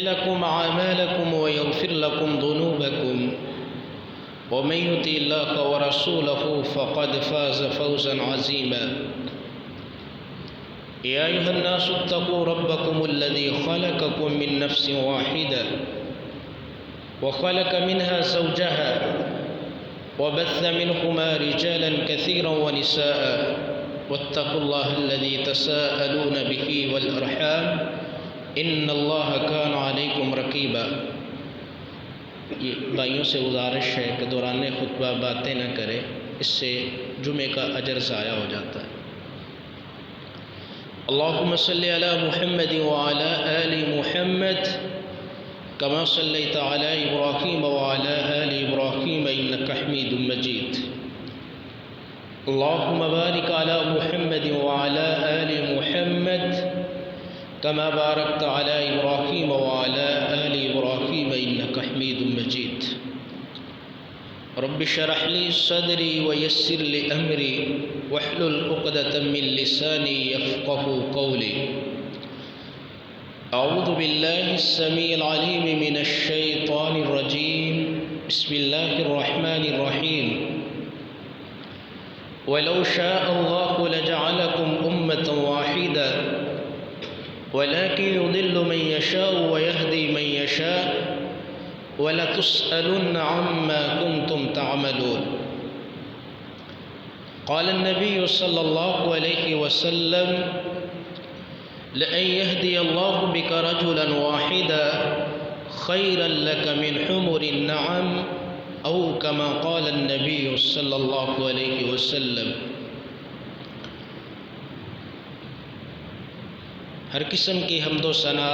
لكم أعمالكم ويغفر لكم ذنوبكم ومن يطع الله ورسوله فقد فاز فوزا عظيما. يا أيها الناس اتقوا ربكم الذي خلقكم من نفس واحدة وخلق منها زوجها وبث منهما رجالا كثيرا ونساء واتقوا الله الذي تساءلون به والأرحام ان اللہ کان علیکم رقیبا. بھائیوں سے گزارش ہے کہ دوران خطبہ باتیں نہ کرے، اس سے جمعے کا اجر ضائع ہو جاتا ہے. اللہم صلی علی محمد وعلی آل محمد کما صلیت علی ابراہیم وعلی آل ابراہیم انک حمید مجید. اللہم بارک علی محمد وعلی آل محمد كما باركت على إبراهيم وعلى آل إبراهيم إنك حميد مجيد. رب اشرح لي صدري ويسر لي أمري واحلل عقدة من لساني يفقهوا قولي. أعوذ بالله السميع العليم من الشيطان الرجيم. بسم الله الرحمن الرحيم. ولو شاء الله لجعلكم أمة واحدة ولكن يضل من يشاء ويهدي من يشاء ولتسألن عما كنتم تعملون. قال النبي صلى الله عليه وسلم لأن يهدي الله بك رجلا واحدا خيرا لك من حمر النعم أو كما قال النبي صلى الله عليه وسلم. ہر قسم کی حمد و ثنا،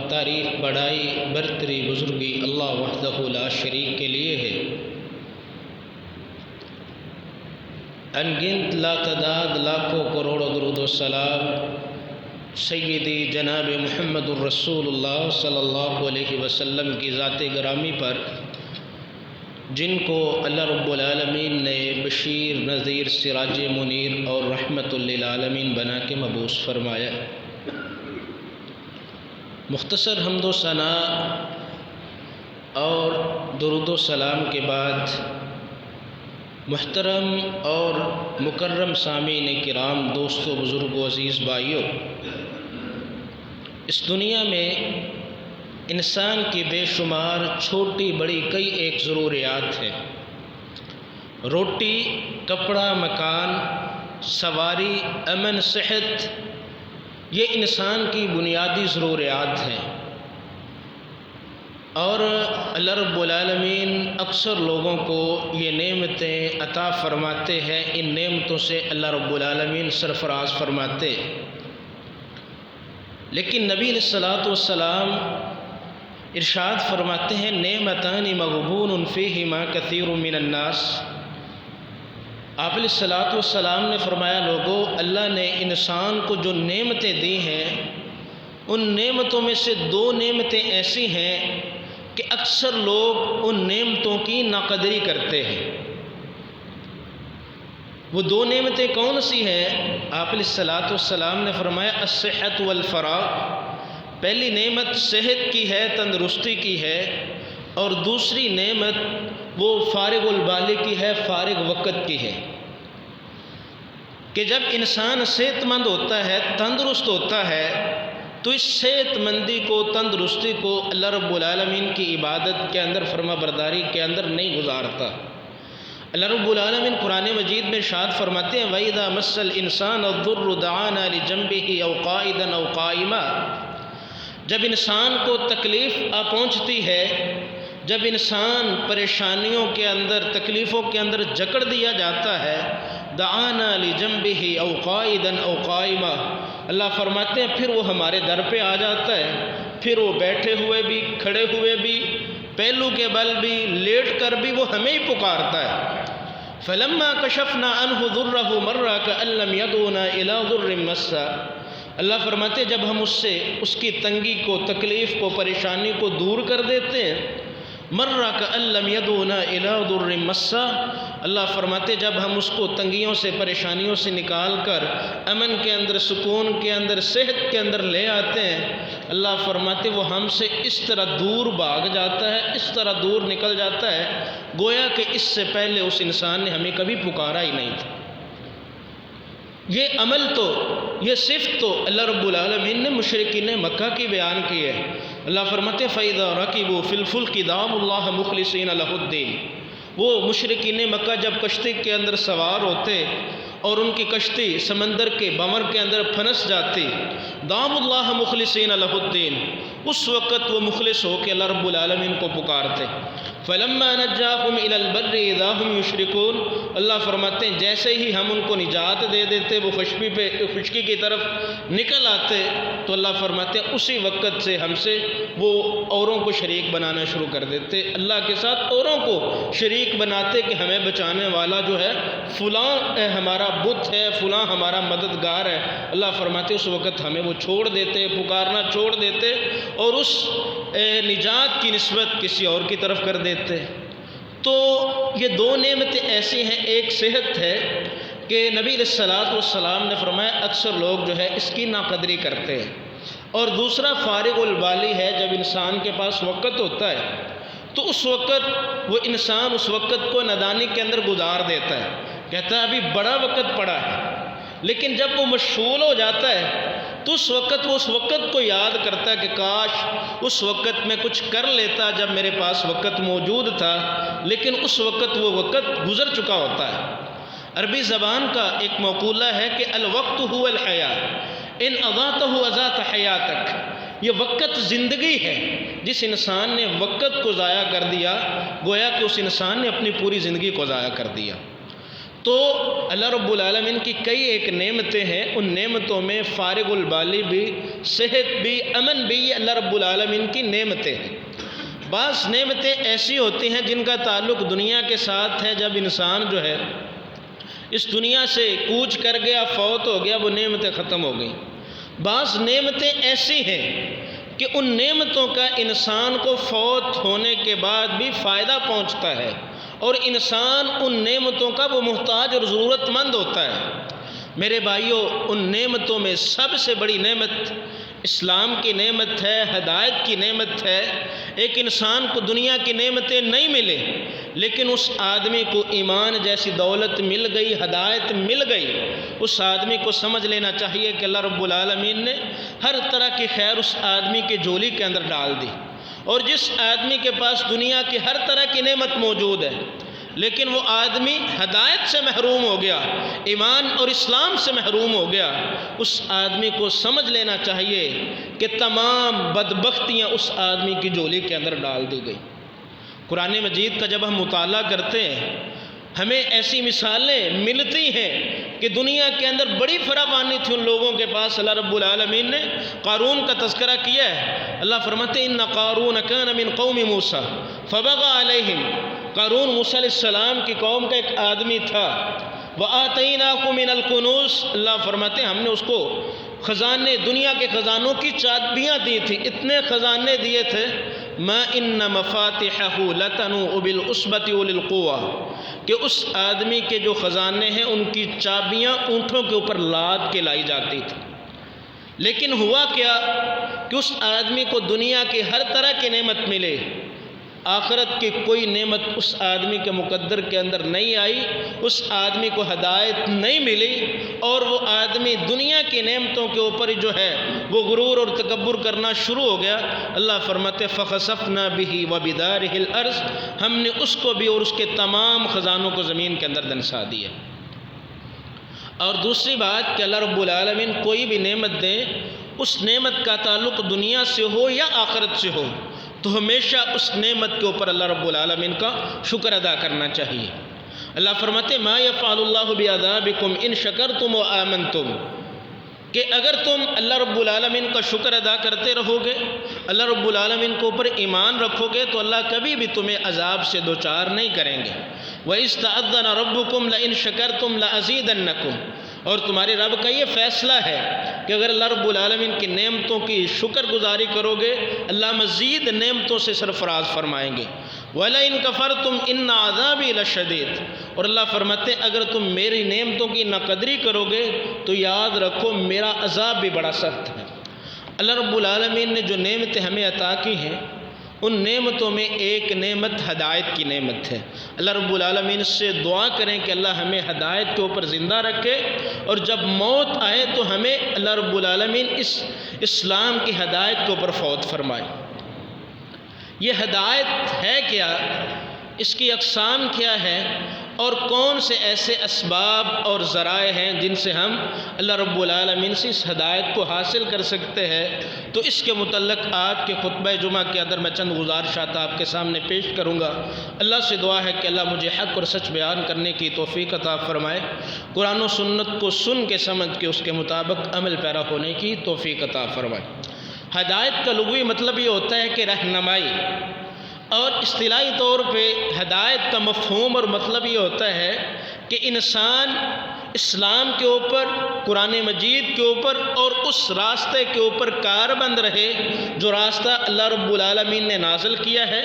تعریف، بڑائی، برتری، بزرگی اللہ وحدہ لا شریک کے لیے ہے. انگنت لا تعداد لاکھوں کروڑوں درود و سلام سیدی جناب محمد الرسول اللہ صلی اللہ علیہ وسلم کی ذات گرامی پر، جن کو اللہ رب العالمین نے بشیر، نذیر، سراج منیر اور رحمت للعالمین بنا کے مبعوث فرمایا. مختصر حمد و ثنا اور درود و سلام کے بعد محترم اور مکرم سامعین کرام، دوستو، بزرگوں، عزیز بھائیوں، اس دنیا میں انسان کی بے شمار چھوٹی بڑی کئی ایک ضروریات ہیں. روٹی، کپڑا، مکان، سواری، امن، صحت، یہ انسان کی بنیادی ضروریات ہیں. اور اللہ رب العالمین اکثر لوگوں کو یہ نعمتیں عطا فرماتے ہیں. ان نعمتوں سے اللہ رب العالمین سرفراز فرماتے. لیکن نبی علیہ الصلوۃ والسلام ارشاد فرماتے ہیں نعمتان مغبون فیہما کثیر من الناس. آپ علیہ الصلوۃ والسلام نے فرمایا لوگو، اللہ نے انسان کو جو نعمتیں دی ہیں ان نعمتوں میں سے دو نعمتیں ایسی ہیں کہ اکثر لوگ ان نعمتوں کی ناقدری کرتے ہیں. وہ دو نعمتیں کون سی ہیں؟ آپ علیہ الصلوۃ والسلام نے فرمایا الصحت والفراغ. پہلی نعمت صحت کی ہے، تندرستی کی ہے، اور دوسری نعمت وہ فارغ البال کی ہے، فارغ وقت کی ہے. کہ جب انسان صحت مند ہوتا ہے، تندرست ہوتا ہے، تو اس صحت مندی کو، تندرستی کو اللہ رب العالمین کی عبادت کے اندر، فرما برداری کے اندر نہیں گزارتا. اللہ رب العالمین قرآن مجید میں ارشاد فرماتے ہیں وَإِذَا مَسَّ الْإِنسَانَ الضُّرُّ دَعَانَا لِجَنبِهِ أَوْ قَاعِدًا أَوْ قَائِمًا. جب انسان کو تکلیف آ پہنچتی ہے، جب انسان پریشانیوں کے اندر، تکلیفوں کے اندر جکڑ دیا جاتا ہے، دعانا لجنبه او قائدا او قائما، اللہ فرماتے ہیں پھر وہ ہمارے در پہ آ جاتا ہے. پھر وہ بیٹھے ہوئے بھی، کھڑے ہوئے بھی، پہلو کے بل بھی، لیٹ کر بھی وہ ہمیں ہی پکارتا ہے. فلما کشفنا عنہ ضرہ مر کأن لم يدعنا الى ضر مسا. اللہ فرماتے جب ہم اس سے اس کی تنگی کو، تکلیف کو، پریشانی کو دور کر دیتے ہیں، مر کأن لم يدعنا الى ضر مسا، اللہ فرماتے جب ہم اس کو تنگیوں سے پریشانیوں سے نکال کر امن کے اندر، سکون کے اندر، صحت کے اندر لے آتے ہیں، اللہ فرماتے وہ ہم سے اس طرح دور بھاگ جاتا ہے، اس طرح دور نکل جاتا ہے گویا کہ اس سے پہلے اس انسان نے ہمیں کبھی پکارا ہی نہیں تھا۔ یہ عمل تو، یہ صفت تو اللہ رب العالمین نے مشرکین مکہ کی بیان کی ہے۔ اللہ فرماتے فَإِذَا رَكِبُوا فِي الْفُلْكِ دَعَوُا اللَّهَ مُخْلِصِينَ لَهُ الدِّينَ، وہ مشرکین مکہ جب کشتی کے اندر سوار ہوتے اور ان کی کشتی سمندر کے بمر کے اندر پھنس جاتی، دعوا اللہ مخلصین لہ الدین، اس وقت وہ مخلص ہو کے اللہ رب العالمین کو پکارتے۔ فلما نجاہم الی البر اذا ہم یشرکون، اللہ فرماتے ہیں جیسے ہی ہم ان کو نجات دے دیتے وہ خشکی کی طرف نکل آتے، تو اللہ فرماتے ہیں اسی وقت سے ہم سے وہ اوروں کو شریک بنانا شروع کر دیتے، اللہ کے ساتھ اوروں کو شریک بناتے کہ ہمیں بچانے والا جو ہے فلاں ہمارا بت ہے، فلاں ہمارا مددگار ہے۔ اللہ فرماتے اس وقت ہمیں وہ چھوڑ دیتے، پکارنا چھوڑ دیتے اور اس نجات کی نسبت کسی اور کی طرف کر دیتے۔ تو یہ دو نعمتیں ایسی ہیں، ایک صحت ہے کہ نبی علیہ الصلوۃ والسلام نے فرمایا اکثر لوگ جو ہے اس کی ناقدری کرتے ہیں، اور دوسرا فارغ البالی ہے، جب انسان کے پاس وقت ہوتا ہے تو اس وقت وہ انسان اس وقت کو نادانی کے اندر گزار دیتا ہے، کہتا ہے ابھی بڑا وقت پڑا ہے، لیکن جب وہ مشغول ہو جاتا ہے تو اس وقت وہ اس وقت کو یاد کرتا ہے کہ کاش اس وقت میں کچھ کر لیتا جب میرے پاس وقت موجود تھا، لیکن اس وقت وہ وقت گزر چکا ہوتا ہے۔ عربی زبان کا ایک مقولہ ہے کہ الوقت هو الحیات ان اضاعته اضاعت حیاتک، یہ وقت زندگی ہے، جس انسان نے وقت کو ضائع کر دیا گویا کہ اس انسان نے اپنی پوری زندگی کو ضائع کر دیا۔ تو اللہ رب العالمین کی کئی ایک نعمتیں ہیں، ان نعمتوں میں فارغ البالی بھی، صحت بھی، امن بھی، یہ اللہ رب العالمین کی نعمتیں ہیں۔ بعض نعمتیں ایسی ہوتی ہیں جن کا تعلق دنیا کے ساتھ ہے، جب انسان جو ہے اس دنیا سے کوچ کر گیا، فوت ہو گیا، وہ نعمتیں ختم ہو گئیں۔ بعض نعمتیں ایسی ہیں کہ ان نعمتوں کا انسان کو فوت ہونے کے بعد بھی فائدہ پہنچتا ہے، اور انسان ان نعمتوں کا وہ محتاج اور ضرورت مند ہوتا ہے۔ میرے بھائیوں، ان نعمتوں میں سب سے بڑی نعمت اسلام کی نعمت ہے، ہدایت کی نعمت ہے۔ ایک انسان کو دنیا کی نعمتیں نہیں ملے، لیکن اس آدمی کو ایمان جیسی دولت مل گئی، ہدایت مل گئی، اس آدمی کو سمجھ لینا چاہیے کہ اللہ رب العالمین نے ہر طرح کی خیر اس آدمی کے جولی کے اندر ڈال دی۔ اور جس آدمی کے پاس دنیا کی ہر طرح کی نعمت موجود ہے، لیکن وہ آدمی ہدایت سے محروم ہو گیا، ایمان اور اسلام سے محروم ہو گیا، اس آدمی کو سمجھ لینا چاہیے کہ تمام بدبختیاں اس آدمی کی جولی کے اندر ڈال دی گئی۔ قرآن مجید کا جب ہم مطالعہ کرتے ہیں، ہمیں ایسی مثالیں ملتی ہیں کہ دنیا کے اندر بڑی فراوانی تھی ان لوگوں کے پاس۔ اللہ رب العالمین نے قارون کا تذکرہ کیا ہے، اللہ فرماتے ان قارون کان من قوم موسیٰ فبغى علیہم، قارون موسیٰ علیہ السلام کی قوم کا ایک آدمی تھا۔ وآتیناکم من الکنوز، اللہ فرماتے ہم نے اس کو خزانے، دنیا کے خزانوں کی چابیاں دی تھی، اتنے خزانے دیے تھے، ما ان مفاتحہ لتنوء بالعصبۃ اولي القوہ، کہ اس آدمی کے جو خزانے ہیں ان کی چابیاں اونٹوں کے اوپر لاد کے لائی جاتی تھی۔ لیکن ہوا کیا کہ اس آدمی کو دنیا کی ہر طرح کی نعمت ملے، آخرت کی کوئی نعمت اس آدمی کے مقدر کے اندر نہیں آئی، اس آدمی کو ہدایت نہیں ملی، اور وہ آدمی دنیا کی نعمتوں کے اوپر جو ہے وہ غرور اور تکبر کرنا شروع ہو گیا۔ اللہ فرماتے فخسفنا به وبداره الارض، ہم نے اس کو بھی اور اس کے تمام خزانوں کو زمین کے اندر دنسا دیا۔ اور دوسری بات کہ اللہ رب العالمین کوئی بھی نعمت دیں، اس نعمت کا تعلق دنیا سے ہو یا آخرت سے ہو، تو ہمیشہ اس نعمت کے اوپر اللہ رب العالمین کا شکر ادا کرنا چاہیے۔ اللہ فرماتے ما یفعل اللہ بعذابکم ان شکرتم وآمنتم، کہ اگر تم اللہ رب العالمین کا شکر ادا کرتے رہو گے، اللہ رب العالمین کے اوپر ایمان رکھو گے، تو اللہ کبھی بھی تمہیں عذاب سے دوچار نہیں کریں گے۔ وَإِذْ تَأَذَّنَ رَبُّكُمْ لَئِن شَكَرْتُمْ لَأَزِيدَنَّكُمْ، اور تمہارے رب کا یہ فیصلہ ہے کہ اگر اللہ رب العالمین کی نعمتوں کی شکر گزاری کرو گے اللہ مزید نعمتوں سے سرفراز فرمائیں گے۔ وَلَئِن كَفَرْتُمْ إِنَّ عَذَابِي لَشَدِيدٌ، اور اللہ فرماتے ہیں اگر تم میری نعمتوں کی ناقدری کرو گے تو یاد رکھو میرا عذاب بھی بڑا سخت ہے۔ اللہ رب العالمین نے جو نعمتیں ہمیں عطا کی ہیں ان نعمتوں میں ایک نعمت ہدایت کی نعمت ہے۔ اللہ رب العالمین سے دعا کریں کہ اللہ ہمیں ہدایت کے اوپر زندہ رکھے، اور جب موت آئے تو ہمیں اللہ رب العالمین اس اسلام کی ہدایت کے اوپر فوت فرمائے۔ یہ ہدایت ہے کیا، اس کی اقسام کیا ہے، اور کون سے ایسے اسباب اور ذرائع ہیں جن سے ہم اللہ رب العالمین سے اس ہدایت کو حاصل کر سکتے ہیں، تو اس کے متعلق آج کے خطبہ جمعہ کے اندر میں چند گزارشات آپ کے سامنے پیش کروں گا۔ اللہ سے دعا ہے کہ اللہ مجھے حق اور سچ بیان کرنے کی توفیق عطا فرمائے، قرآن و سنت کو سن کے سمجھ کے اس کے مطابق عمل پیرا ہونے کی توفیق عطا فرمائے۔ ہدایت کا لغوی مطلب یہ ہوتا ہے کہ رہنمائی، اور اصطلاحی طور پہ ہدایت کا مفہوم اور مطلب یہ ہوتا ہے کہ انسان اسلام کے اوپر، قرآن مجید کے اوپر اور اس راستے کے اوپر کاربند رہے جو راستہ اللہ رب العالمین نے نازل کیا ہے،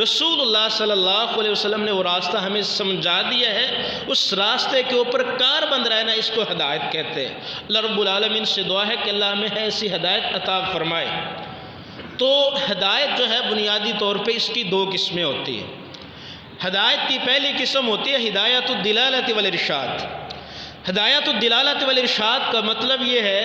رسول اللہ صلی اللہ علیہ وسلم نے وہ راستہ ہمیں سمجھا دیا ہے، اس راستے کے اوپر کاربند رہنا اس کو ہدایت کہتے ہیں۔ اللہ رب العالمین سے دعا ہے کہ اللہ ہمیں ایسی ہدایت عطا فرمائے۔ تو ہدایت جو ہے بنیادی طور پہ اس کی دو قسمیں ہوتی ہیں۔ ہدایت کی پہلی قسم ہوتی ہے ہدایت الدلالۃ والارشاد۔ ہدایت الدلالۃ والارشاد کا مطلب یہ ہے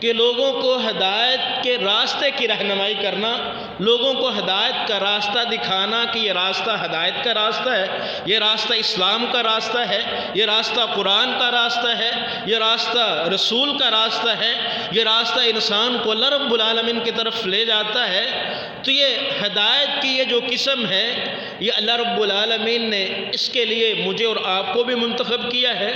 کہ لوگوں کو ہدایت کے راستے کی رہنمائی کرنا، لوگوں کو ہدایت کا راستہ دکھانا کہ یہ راستہ ہدایت کا راستہ ہے، یہ راستہ اسلام کا راستہ ہے، یہ راستہ قرآن کا راستہ ہے، یہ راستہ رسول کا راستہ ہے، یہ راستہ انسان کو اللہ رب العالمین کی طرف لے جاتا ہے۔ تو یہ ہدایت کی یہ جو قسم ہے یہ اللہ رب العالمین نے اس کے لیے مجھے اور آپ کو بھی منتخب کیا ہے،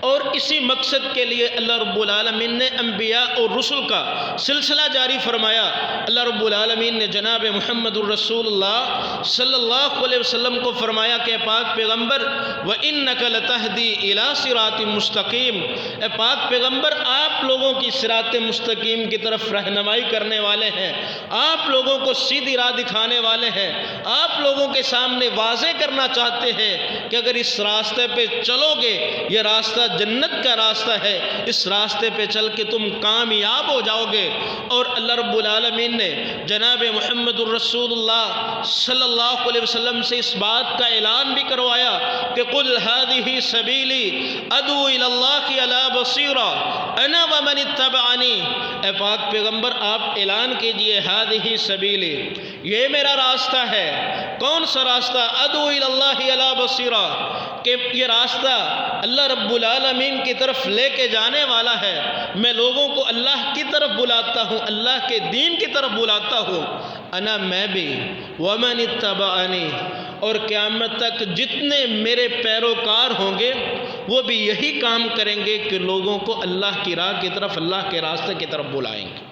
اور اسی مقصد کے لیے اللہ رب العالمین نے انبیاء اور رسل کا سلسلہ جاری فرمایا۔ اللہ رب العالمین نے جناب محمد الرسول اللہ صلی اللہ علیہ وسلم کو فرمایا کہ اے پاک پیغمبر وَإِنَّكَ لَتَهْدِي إِلَىٰ صِرَاطٍ مُسْتَقِيمٍ، اے پاک پیغمبر آپ لوگوں کی صراط مستقیم کی طرف رہنمائی کرنے والے ہیں، آپ لوگوں کو سیدھی راہ دکھانے والے ہیں، آپ لوگوں کے سامنے واضح کرنا چاہتے ہیں کہ اگر اس راستے پہ چلو گے یہ راستہ جنت کا راستہ ہے، اس راستے پہ چل کے تم کامیاب ہو جاؤ گے۔ اور اللہ رب العالمین نے جناب محمد الرسول اللہ صلی اللہ علیہ وسلم سے اس بات کا اعلان بھی کروایا کہ قُلْ هَذِهِ سَبِيلِي أَدْعُو إِلَى اللَّهِ عَلَىٰ بَصِيرَةٍ أَنَا وَمَنِ اتَّبَعَنِي، اے پاک پیغمبر آپ اعلان کیجئے هَذِهِ سَبِيلِي، یہ میرا راستہ ہے۔ کون سا راستہ؟ أَدْعُو إِلَى اللَّهِ عَلَىٰ بَصِيرَةٍ، کہ یہ راستہ اللہ رب العالمین کی طرف لے کے جانے والا ہے، میں لوگوں کو اللہ کی طرف بلاتا ہوں، اللہ کے دین کی طرف بلاتا ہوں، انا میں بھی، ومن اتبعنی، اور قیامت تک جتنے میرے پیروکار ہوں گے وہ بھی یہی کام کریں گے کہ لوگوں کو اللہ کی راہ کی طرف، اللہ کے راستے کی طرف بلائیں گے۔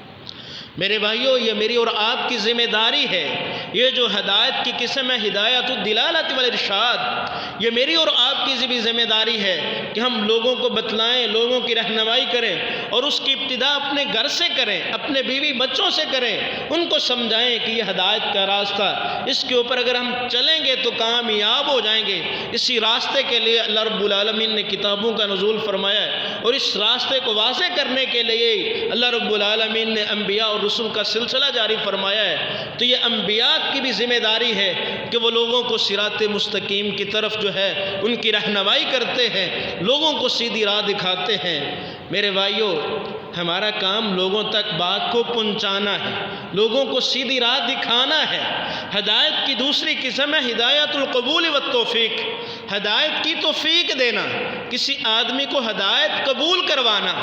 میرے بھائیوں یہ میری اور آپ کی ذمہ داری ہے، یہ جو ہدایت کی قسم ہے ہدایت الدلالۃ والارشاد، یہ میری اور آپ کی بھی ذمہ داری ہے کہ ہم لوگوں کو بتلائیں، لوگوں کی رہنمائی کریں، اور اس کی ابتدا اپنے گھر سے کریں، اپنے بیوی بچوں سے کریں، ان کو سمجھائیں کہ یہ ہدایت کا راستہ، اس کے اوپر اگر ہم چلیں گے تو کامیاب ہو جائیں گے۔ اسی راستے کے لیے اللہ رب العالمین نے کتابوں کا نزول فرمایا ہے، اور اس راستے کو واضح کرنے کے لیے اللہ رب العالمین نے انبیاء اور رسول کا سلسلہ جاری فرمایا ہے۔ تو یہ انبیاء کی بھی ذمہ داری ہے کہ وہ لوگوں کو صراط مستقیم کی طرف جو ہے ان کی رہنمائی کرتے ہیں، لوگوں کو سیدھی راہ دکھاتے ہیں۔ میرے بھائیوں ہمارا کام لوگوں تک بات کو پہنچانا ہے، لوگوں کو سیدھی راہ دکھانا ہے۔ ہدایت کی دوسری قسم ہے ہدایت القبول والتوفیق، ہدایت کی توفیق دینا، کسی آدمی کو ہدایت قبول کروانا،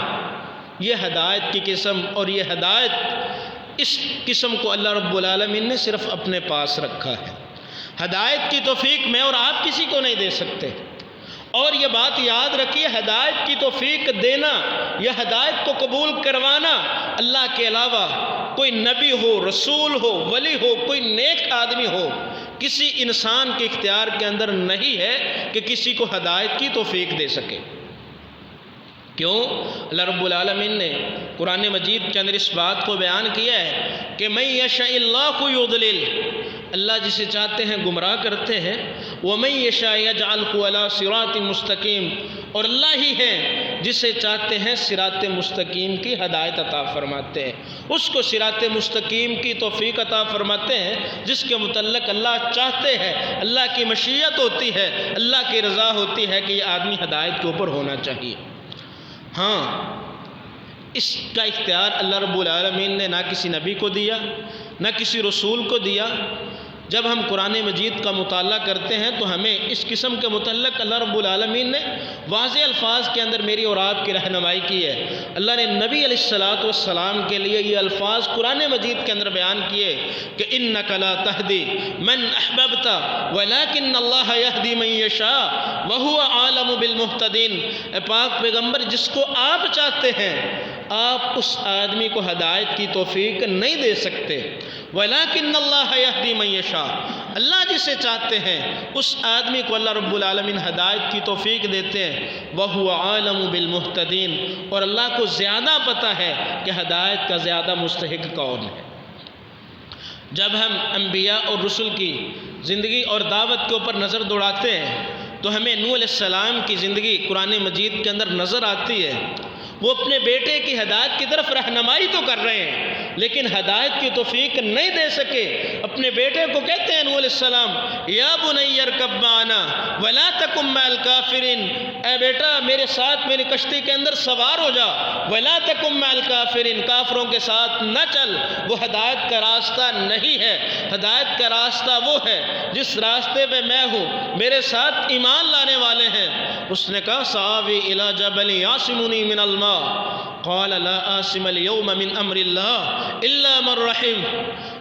یہ ہدایت کی قسم، اور یہ ہدایت اس قسم کو اللہ رب العالمین نے صرف اپنے پاس رکھا ہے۔ ہدایت کی توفیق میں اور آپ کسی کو نہیں دے سکتے، اور یہ بات یاد رکھیے ہدایت کی توفیق دینا یا ہدایت کو قبول کروانا اللہ کے علاوہ کوئی نبی ہو، رسول ہو، ولی ہو، کوئی نیک آدمی ہو، کسی انسان کے اختیار کے اندر نہیں ہے کہ کسی کو ہدایت کی توفیق دے سکے۔ کیوں؟ اللہ رب العالمین نے قرآن مجید کے اندر اس بات کو بیان کیا ہے کہ من یشاء اللہ یضلل، اللہ جسے چاہتے ہیں گمراہ کرتے ہیں، ومن یشاء یجعلہ علی صراط مستقیم، اور اللہ ہی ہے جسے چاہتے ہیں صراط مستقیم کی ہدایت عطا فرماتے ہیں، اس کو صراط مستقیم کی توفیق عطا فرماتے ہیں جس کے متعلق اللہ چاہتے ہیں، اللہ کی مشیت ہوتی ہے، اللہ کی رضا ہوتی ہے کہ یہ آدمی ہدایت کے اوپر ہونا چاہیے۔ ہاں، اس کا اختیار اللہ رب العالمین نے نہ کسی نبی کو دیا، نہ کسی رسول کو دیا۔ جب ہم قرآن مجید کا مطالعہ کرتے ہیں تو ہمیں اس قسم کے متعلق اللہ رب العالمین نے واضح الفاظ کے اندر میری اور آپ کی رہنمائی کی ہے۔ اللہ نے نبی علیہ السلام کے لیے یہ الفاظ قرآن مجید کے اندر بیان کیے کہ اِنَّكَ لَا تَهْدِي مَنْ أَحْبَبْتَ وَلَكِنَّ اللَّهَ يَهْدِي مَنْ يَشَاءُ وَهُوَ أَعْلَمُ بِالْمُهْتَدِينَ۔ اے پاک پیغمبر، جس کو آپ چاہتے ہیں آپ اس آدمی کو ہدایت کی توفیق نہیں دے سکتے۔ وَلَكِنَّ اللَّهَ يَهْدِي مَنْ يَشَاءُ، اللہ جسے چاہتے ہیں اس آدمی کو اللہ رب العالمین ہدایت کی توفیق دیتے ہیں۔ وَهُوَ عَالَمُ بِالْمُهْتَدِينَ، اور اللہ کو زیادہ پتہ ہے کہ ہدایت کا زیادہ مستحق کون ہے۔ جب ہم انبیاء اور رسل کی زندگی اور دعوت کے اوپر نظر دوڑاتے ہیں تو ہمیں نوح علیہ السلام کی زندگی قرآن مجید کے اندر نظر آتی ہے۔ وہ اپنے بیٹے کی ہدایت کی طرف رہنمائی تو کر رہے ہیں لیکن ہدایت کی توفیق نہیں دے سکے۔ اپنے بیٹے کو کہتے ہیں نوح علیہ السلام، یا بنی ارکب معنا ولا تکن مع الکافرین، اے بیٹا میرے ساتھ میری کشتی کے اندر سوار ہو جا، ولا تکن مع الکافرین، کافروں کے ساتھ نہ چل، وہ ہدایت کا راستہ نہیں ہے۔ ہدایت کا راستہ وہ ہے جس راستے پہ میں ہوں، میرے ساتھ ایمان لانے والے ہیں۔ اس نے کہا سآوی الی جبل یعصمنی من الماء قال لا عاصم اليوم من امر اللہ الا من رحم۔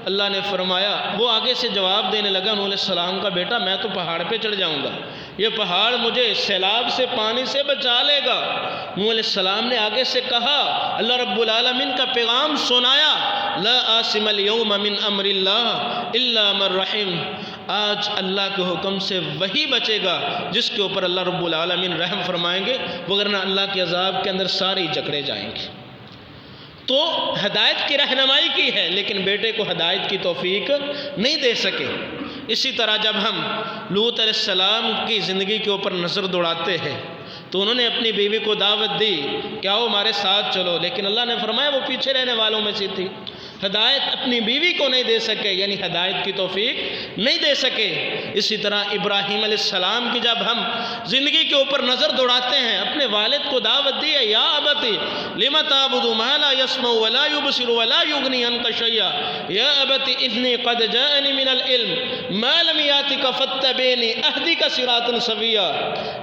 اللہ نے فرمایا، وہ آگے سے جواب دینے لگا نوح علیہ السلام کا بیٹا میں تو پہاڑ پہ چڑھ جاؤں گا، یہ پہاڑ مجھے سیلاب سے پانی سے بچا لے گا۔ نوح علیہ السلام نے آگے سے کہا، اللہ رب العالمین کا پیغام سنایا، لا عاصم اليوم من امر اللہ الا من رحم، آج اللہ کے حکم سے وہی بچے گا جس کے اوپر اللہ رب العالمین رحم فرمائیں گے، وگرنہ اللہ کے عذاب کے اندر سارے جکڑے جائیں گے۔ تو ہدایت کی رہنمائی کی ہے لیکن بیٹے کو ہدایت کی توفیق نہیں دے سکے۔ اسی طرح جب ہم لوط علیہ السلام کی زندگی کے اوپر نظر دوڑاتے ہیں تو انہوں نے اپنی بیوی کو دعوت دی کہ آؤ ہمارے ساتھ چلو، لیکن اللہ نے فرمایا وہ پیچھے رہنے والوں میں سے تھی، ہدایت اپنی بیوی کو نہیں دے سکے، یعنی ہدایت کی توفیق نہیں دے سکے۔ اسی طرح ابراہیم علیہ السلام کی جب ہم زندگی کے اوپر نظر دوڑاتے ہیں، اپنے والد کو دعوت دی ہے، یا ابتی لم تعبد ما لا يسمع ولا يبصر ولا يغني عنك شيئا یا ابتی انی قد جاءنی من العلم ما لم یاتک فاتبعنی اہدک صراطا سویا،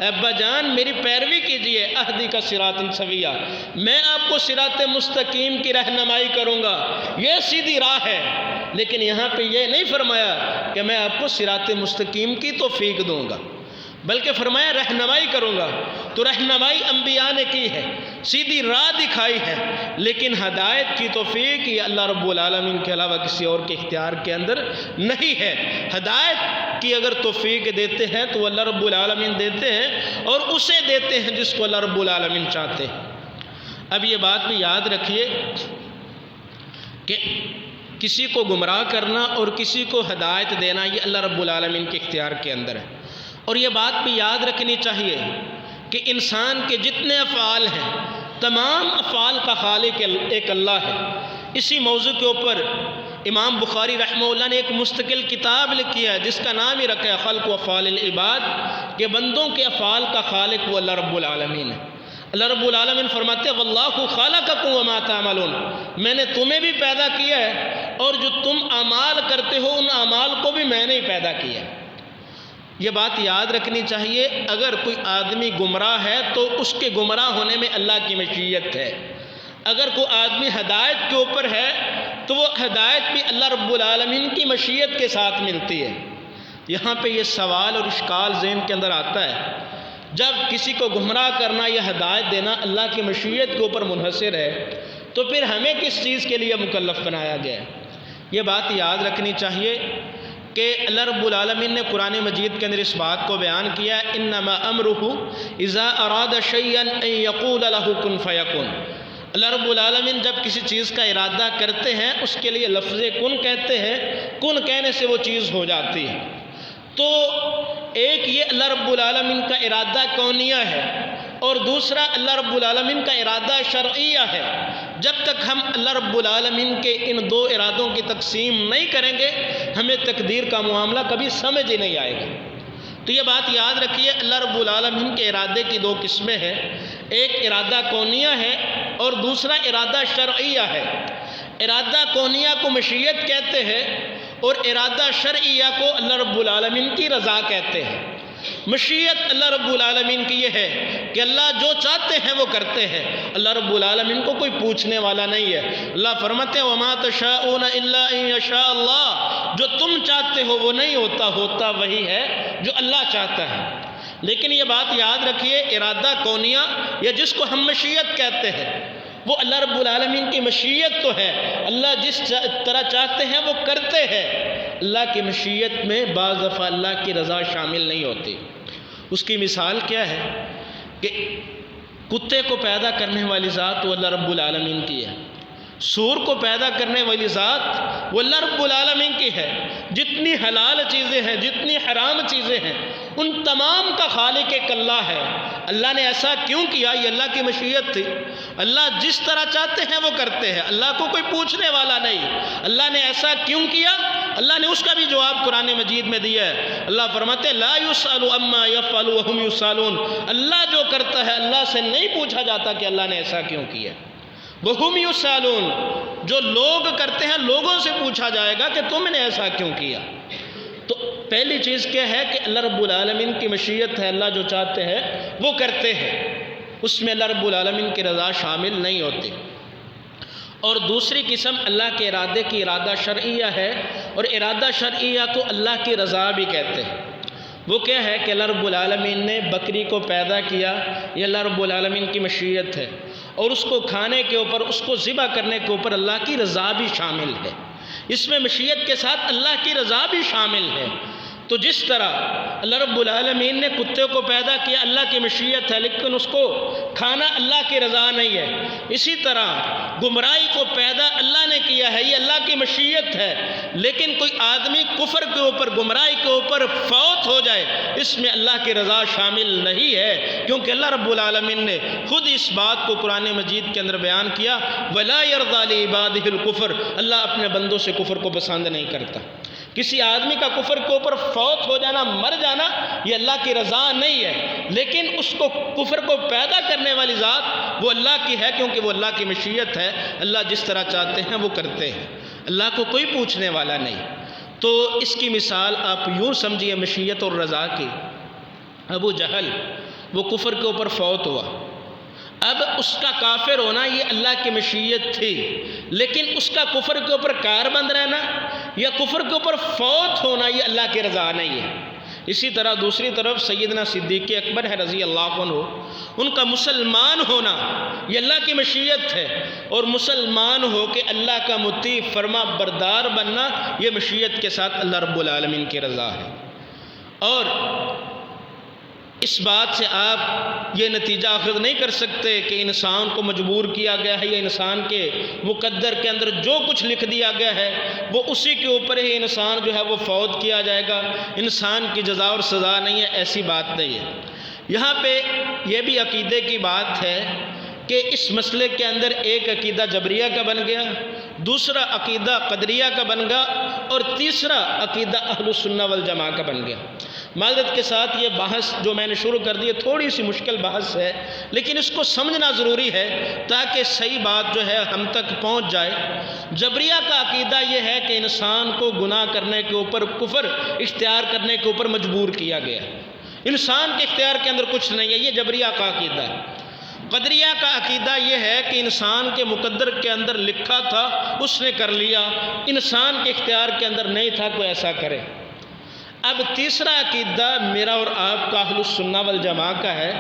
ابا جان میری پیروی کیجئے، اہدک صراطا سویا، میں آپ کو صراط مستقیم کی رہنمائی کروں گا، یہ سیدھی راہ ہے۔ لیکن یہاں پہ یہ نہیں فرمایا کہ میں آپ کو صراط مستقیم کی توفیق دوں گا، بلکہ فرمایا رہنمائی کروں گا۔ تو رہنمائی انبیاء نے کی ہے، سیدھی راہ دکھائی ہے، لیکن ہدایت کی توفیق یہ اللہ رب العالمین کے علاوہ کسی اور کے اختیار کے اندر نہیں ہے۔ ہدایت کی اگر توفیق دیتے ہیں تو اللہ رب العالمین دیتے ہیں، اور اسے دیتے ہیں جس کو اللہ رب العالمین چاہتے ہیں۔ اب یہ بات بھی یاد رکھیے کہ کسی کو گمراہ کرنا اور کسی کو ہدایت دینا یہ اللہ رب العالمین کے اختیار کے اندر ہے۔ اور یہ بات بھی یاد رکھنی چاہیے کہ انسان کے جتنے افعال ہیں تمام افعال کا خالق ایک اللہ ہے۔ اسی موضوع کے اوپر امام بخاری رحمہ اللہ نے ایک مستقل کتاب لکھی ہے جس کا نام ہی رکھا ہے خلق و افعال العباد، کہ بندوں کے افعال کا خالق وہ اللہ رب العالمین ہے۔ اللہ رب العالمین فرماتے ہیں واللہ خلقکم وما تعملون، میں نے تمہیں بھی پیدا کیا ہے اور جو تم اعمال کرتے ہو ان اعمال کو بھی میں نے ہی پیدا کیا ہے۔ یہ بات یاد رکھنی چاہیے، اگر کوئی آدمی گمراہ ہے تو اس کے گمراہ ہونے میں اللہ کی مشیت ہے، اگر کوئی آدمی ہدایت کے اوپر ہے تو وہ ہدایت بھی اللہ رب العالمین کی مشیت کے ساتھ ملتی ہے۔ یہاں پہ یہ سوال اور اشکال ذہن کے اندر آتا ہے، جب کسی کو گمراہ کرنا یا ہدایت دینا اللہ کی مشیت کے اوپر منحصر ہے تو پھر ہمیں کس چیز کے لیے مکلف بنایا گیا ہے؟ یہ بات یاد رکھنی چاہیے کہ اللہ رب العالمین نے قرآن مجید کے اندر اس بات کو بیان کیا، انما امرہ اذا اراد شیئا ان یقول لہ کن فیکن۔ اللہ رب العالمین جب کسی چیز کا ارادہ کرتے ہیں اس کے لیے لفظ کن کہتے ہیں، کن کہنے سے وہ چیز ہو جاتی ہے۔ تو ایک یہ اللہ رب العالمین کا ارادہ کونیہ ہے، اور دوسرا اللہ رب العالمین کا ارادہ شرعیہ ہے۔ جب تک ہم اللہ رب العالمین کے ان دو ارادوں کی تقسیم نہیں کریں گے ہمیں تقدیر کا معاملہ کبھی سمجھ ہی نہیں آئے گا۔ تو یہ بات یاد رکھیے، اللہ رب العالمین کے ارادے کی دو قسمیں ہیں، ایک ارادہ کونیہ ہے اور دوسرا ارادہ شرعیہ ہے۔ ارادہ کونیہ کو مشیت کہتے ہیں اور ارادہ شرعیہ کو اللہ رب العالمین کی رضا کہتے ہیں۔ مشیت اللہ رب العالمین کی یہ ہے کہ اللہ جو چاہتے ہیں وہ کرتے ہیں، اللہ رب العالمین کو کوئی پوچھنے والا نہیں ہے۔ اللہ فرماتے ہیں وَمَا تَشَاءُونَ إِلَّا أَن يَشَاءَ اللَّهُ، جو تم چاہتے ہو وہ نہیں ہوتا، ہوتا وہی ہے جو اللہ چاہتا ہے۔ لیکن یہ بات یاد رکھیے، ارادہ کونیہ یا جس کو ہم مشیت کہتے ہیں وہ اللہ رب العالمین کی مشیت تو ہے، اللہ جس طرح چاہتے ہیں وہ کرتے ہیں۔ اللہ کی مشیت میں بعض دفعہ اللہ کی رضا شامل نہیں ہوتی۔ اس کی مثال کیا ہے کہ کتے کو پیدا کرنے والی ذات وہ اللہ رب العالمین کی ہے، سور کو پیدا کرنے والی ذات وہ اللہ رب العالمین کی ہے۔ جتنی حلال چیزیں ہیں، جتنی حرام چیزیں ہیں، ان تمام کا خالق ایک اللہ ہے۔ اللہ نے ایسا کیوں کیا؟ یہ اللہ کی مشیت تھی۔ اللہ جس طرح چاہتے ہیں وہ کرتے ہیں، اللہ کو کوئی پوچھنے والا نہیں۔ اللہ نے ایسا کیوں کیا؟ اللہ نے اس کا بھی جواب قرآن مجید میں دیا ہے۔ اللہ فرماتے ہیں لا یسأل عما یفعل وہم یسألون، اللہ جو کرتا ہے اللہ سے نہیں پوچھا جاتا کہ اللہ نے ایسا کیوں کیا۔ وہم یسألون، جو لوگ کرتے ہیں لوگوں سے پوچھا جائے گا کہ تم نے ایسا کیوں کیا۔ تو پہلی چیز کیا ہے کہ اللہ رب العالمین کی مشیت ہے، اللہ جو چاہتے ہیں وہ کرتے ہیں، اس میں اللہ رب العالمین کی رضا شامل نہیں ہوتی۔ اور دوسری قسم اللہ کے ارادے کی ارادہ شرعیہ ہے، اور ارادہ شرعیہ کو اللہ کی رضا بھی کہتے ہیں۔ وہ کیا ہے کہ اللہ رب العالمین نے بکری کو پیدا کیا، یہ اللہ رب العالمین کی مشیت ہے، اور اس کو کھانے کے اوپر، اس کو ذبح کرنے کے اوپر اللہ کی رضا بھی شامل ہے۔ اس میں مشیت کے ساتھ اللہ کی رضا بھی شامل ہے۔ تو جس طرح اللہ رب العالمین نے کتے کو پیدا کیا، اللہ کی مشیت ہے، لیکن اس کو کھانا اللہ کی رضا نہیں ہے۔ اسی طرح گمراہی کو پیدا اللہ نے کیا ہے، یہ اللہ کی مشیت ہے، لیکن کوئی آدمی کفر کے اوپر، گمراہی کے اوپر فوت ہو جائے، اس میں اللہ کی رضا شامل نہیں ہے، کیونکہ اللہ رب العالمین نے خود اس بات کو قرآن مجید کے اندر بیان کیا وَلَا يَرْضَىٰ لِعِبَادِهِ الْكُفْرَ، اللہ اپنے بندوں سے کفر کو پسند نہیں کرتا۔ کسی آدمی کا کفر کے اوپر فوت ہو جانا، مر جانا، یہ اللہ کی رضا نہیں ہے، لیکن اس کو کفر کو پیدا کرنے والی ذات وہ اللہ کی ہے، کیونکہ وہ اللہ کی مشیت ہے، اللہ جس طرح چاہتے ہیں وہ کرتے ہیں، اللہ کو کوئی پوچھنے والا نہیں۔ تو اس کی مثال آپ یوں سمجھیے مشیت اور رضا کی، ابو جہل وہ کفر کے اوپر فوت ہوا، اب اس کا کافر ہونا یہ اللہ کی مشیت تھی، لیکن اس کا کفر کے اوپر کاربند رہنا یا کفر کے اوپر فوت ہونا یہ اللہ کی رضا نہیں ہے۔ اسی طرح دوسری طرف سیدنا صدیق اکبر ہے رضی اللہ عنہ، ان کا مسلمان ہونا یہ اللہ کی مشیت ہے، اور مسلمان ہو کے اللہ کا مطیع فرما بردار بننا یہ مشیت کے ساتھ اللہ رب العالمین کی رضا ہے۔ اور اس بات سے آپ یہ نتیجہ اخذ نہیں کر سکتے کہ انسان کو مجبور کیا گیا ہے یا انسان کے مقدر کے اندر جو کچھ لکھ دیا گیا ہے وہ اسی کے اوپر ہی انسان جو ہے وہ فوت کیا جائے گا، انسان کی جزا اور سزا نہیں ہے، ایسی بات نہیں ہے۔ یہاں پہ یہ بھی عقیدے کی بات ہے کہ اس مسئلے کے اندر ایک عقیدہ جبریہ کا بن گیا، دوسرا عقیدہ قدریہ کا بن گیا، اور تیسرا عقیدہ اہل السنہ والجماعہ کا بن گیا۔ معذرت کے ساتھ یہ بحث جو میں نے شروع کر دی ہے تھوڑی سی مشکل بحث ہے، لیکن اس کو سمجھنا ضروری ہے تاکہ صحیح بات جو ہے ہم تک پہنچ جائے۔ جبریہ کا عقیدہ یہ ہے کہ انسان کو گناہ کرنے کے اوپر، کفر اختیار کرنے کے اوپر مجبور کیا گیا، انسان کے اختیار کے اندر کچھ نہیں ہے، یہ جبریہ کا عقیدہ ہے۔ قدریہ کا عقیدہ یہ ہے کہ انسان کے مقدر کے اندر لکھا تھا، اس نے کر لیا، انسان کے اختیار کے اندر نہیں تھا کوئی ایسا کرے۔ اب تیسرا عقیدہ میرا اور آپ کا اہل السنہ والجماعہ کا ہے۔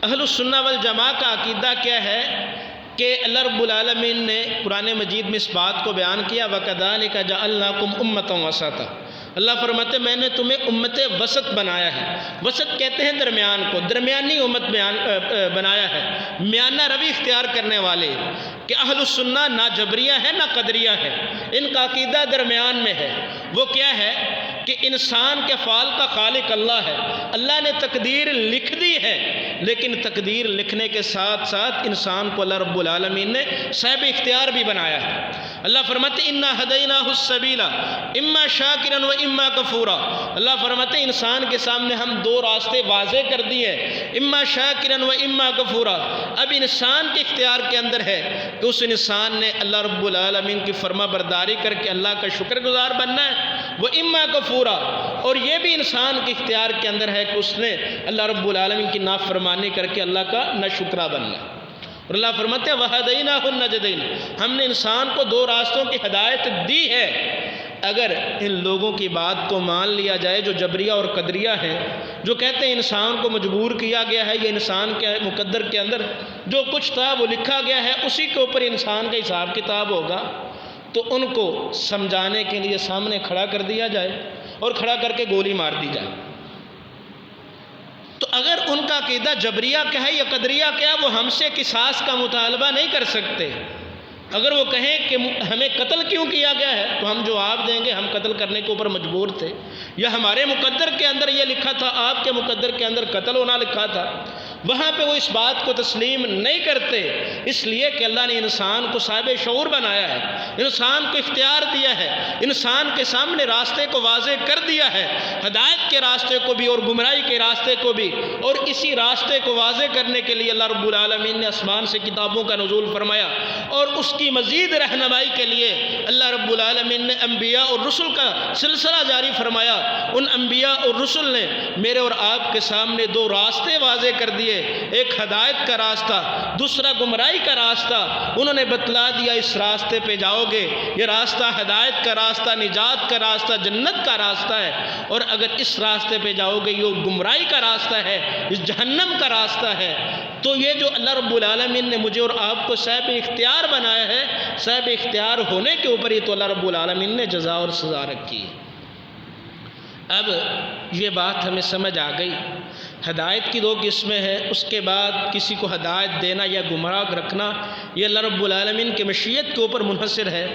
اہل السنہ والجماعہ کا عقیدہ کیا ہے کہ اللہ رب العالمین نے قرآن مجید میں اس بات کو بیان کیا وَكَذَلِكَ جَعَلْنَاكُمْ أُمَّةً وَسَطًا، اللہ فرماتے میں نے تمہیں امت وسط بنایا ہے۔ وسط کہتے ہیں درمیان کو، درمیانی امت بنایا ہے، میانہ روی اختیار کرنے والے، کہ اہل السنہ نہ جبریہ ہے نہ قدریہ ہے، ان کا عقیدہ درمیان میں ہے۔ وہ کیا ہے کہ انسان کے افعال کا خالق اللہ ہے، اللہ نے تقدیر لکھ دی ہے، لیکن تقدیر لکھنے کے ساتھ ساتھ انسان کو اللہ رب العالمین نے صاحب اختیار بھی بنایا ہے۔ اللہ فرماتے اِنَّا هَدَيْنَاهُ السَّبِيلَ إِمَّا شَاكِرًا وَإِمَّا كَفُورًا، اللہ فرماتے انسان کے سامنے ہم دو راستے واضح کر دیے، اما شاکرن و اما کفورا۔ اب انسان کے اختیار کے اندر ہے کہ اس انسان نے اللہ رب العالمین کی فرما برداری کر کے اللہ کا شکر گزار بننا ہے، وہ اما کفورا، اور یہ بھی انسان کے اختیار کے اندر ہے کہ اس نے اللہ رب العالمین کی نافرمانی کر کے اللہ کا ناشکرا بننا ہے۔ اور اللہ فرماتے ہیں وَهَدَيْنَاهُ النَّجْدَيْنِ، ہم نے انسان کو دو راستوں کی ہدایت دی ہے۔ اگر ان لوگوں کی بات کو مان لیا جائے جو جبریہ اور قدریہ ہیں، جو کہتے ہیں انسان کو مجبور کیا گیا ہے، یہ انسان کے مقدر کے اندر جو کچھ تھا وہ لکھا گیا ہے، اسی کے اوپر انسان کا حساب کتاب ہوگا، تو ان کو سمجھانے کے لیے سامنے کھڑا کر دیا جائے اور کھڑا کر کے گولی مار دی جائے۔ تو اگر ان کا عقیدہ جبریہ کا ہے یا قدریہ کا ہے، وہ ہم سے قصاص کا مطالبہ نہیں کر سکتے۔ اگر وہ کہیں کہ ہمیں قتل کیوں کیا گیا ہے تو ہم جواب دیں گے ہم قتل کرنے کے اوپر مجبور تھے، یا ہمارے مقدر کے اندر یہ لکھا تھا، آپ کے مقدر کے اندر قتل ہونا لکھا تھا۔ وہاں پہ وہ اس بات کو تسلیم نہیں کرتے، اس لیے کہ اللہ نے انسان کو صاحب شعور بنایا ہے، انسان کو اختیار دیا ہے، انسان کے سامنے راستے کو واضح کر دیا ہے، ہدایت کے راستے کو بھی اور گمراہی کے راستے کو بھی۔ اور اسی راستے کو واضح کرنے کے لیے اللہ رب العالمین نے آسمان سے کتابوں کا نزول فرمایا، اور اس کی مزید رہنمائی کے لیے اللہ رب العالمین نے انبیاء اور رسل کا سلسلہ جاری فرمایا۔ ان انبیاء اور رسل نے میرے اور آپ کے سامنے دو راستے واضح کر دیے، ایک ہدایت کا راستہ، دوسرا گمراہی کا راستہ۔ انہوں نے بتلا دیا اس راستے پہ جاؤ گے، یہ راستہ ہدایت کا راستہ، نجات کا راستہ، جنت کا راستہ ہے، اور اگر اس راستے پہ جاؤ گے یہ گمراہی کا راستہ ہے، اس جہنم کا راستہ ہے۔ تو یہ جو اللہ رب العالمین نے مجھے اور آپ کو صاحب اختیار بنایا ہے، صاحب اختیار ہونے کے اوپر ہی تو اللہ رب العالمین نے جزا اور سزا رکھی ہے۔ اب یہ بات ہمیں سمجھ آ گئی، ہدایت کی دو قسمیں ہیں، اس کے بعد کسی کو ہدایت دینا یا گمراہ رکھنا یہ اللہ رب العالمین کی مشیت کے اوپر منحصر ہے۔